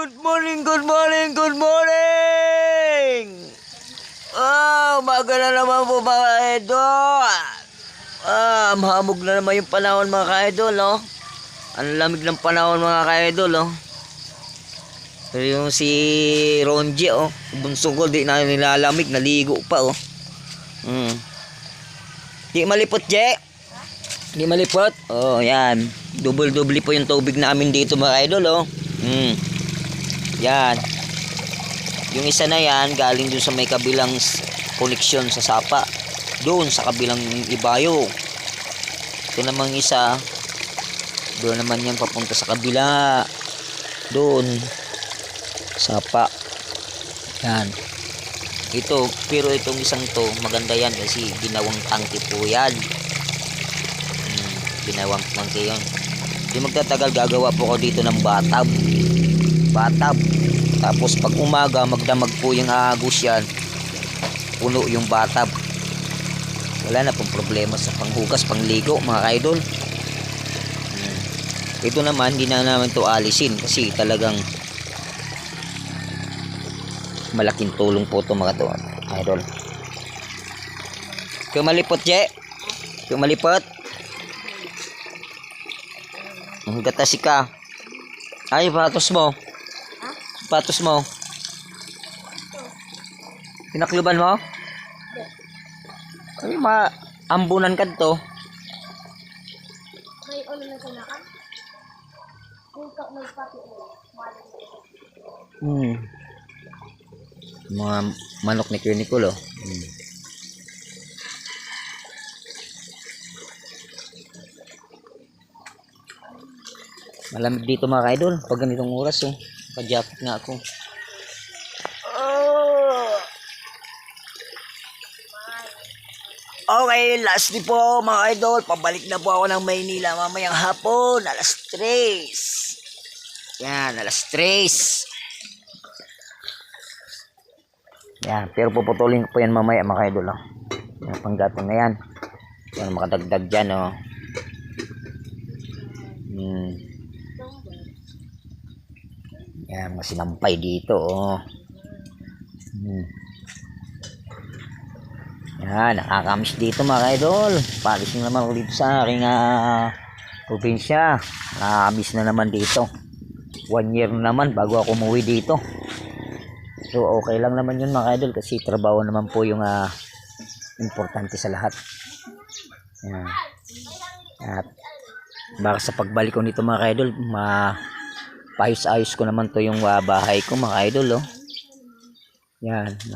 Good morning, good morning, good morning! Umaga na naman po mga idol. Mahamog na naman yung panahon mga ka-idol, oh. Ang lamig ng panahon mga ka-idol, oh. Pero yung si Ronji, oh, bunsong ko, di na nilalamig, naligo pa, oh. Di malipot, Je. Di malipot. Oh, yan. Double-double po yung tubig namin dito mga idol, oh. Yan. Yung isa na yan, galing dun sa may kabilang koneksyon sa sapa. Doon sa kabilang ibayo. Ito namang isa, doon naman yan papunta sa kabila. Doon. Sapa. Yan. Ito, pero itong isang to, maganda yan kasi ginawang tangke po yan. Ginawang tangke yun. Di magtatagal, gagawa po ko dito ng batab. Tapos pag umaga, magdamag po yung agos yan. Puno yung batab. Wala na pong problema sa panghugas, pangligo mga ka-idol. Ito naman, hindi na naman to alisin kasi talagang malaking tulong po ito mga idol. Kumalipot, Je. Kumalipot. Gatasi ka. Ay, patos mo. Patos mo. Pinakluban mo? Ay, maambunan ka to. May ulo na sinakan? Kung may pati ulo. Mga manok ni Kuya, oh. Malamig dito mga ka-idol pag ganitong oras, oh. Pa-jacket nga ako. Okay, last di po mga idol. Pabalik na po ako ng Maynila mamayang hapon. Alas 3. Yan, alas 3. Yan, pero puputulin ko po yan mamaya mga idol, oh. Yan, panggatong na yan. Yan, makadagdag dyan, oh. Yan, mga sinampay dito, oh. Yan, nakakamiss dito mga idol. Pagising naman ulit sa aking probinsya. Nakakamiss na naman dito. 1 year na naman bago ako umuwi dito. So okay lang naman yun mga idol kasi trabaho naman po yung importante sa lahat. Yan. At baka sa pagbalik ko nito mga idol, paayos-ayos ko naman to yung bahay ko mga idol, oh. Yan.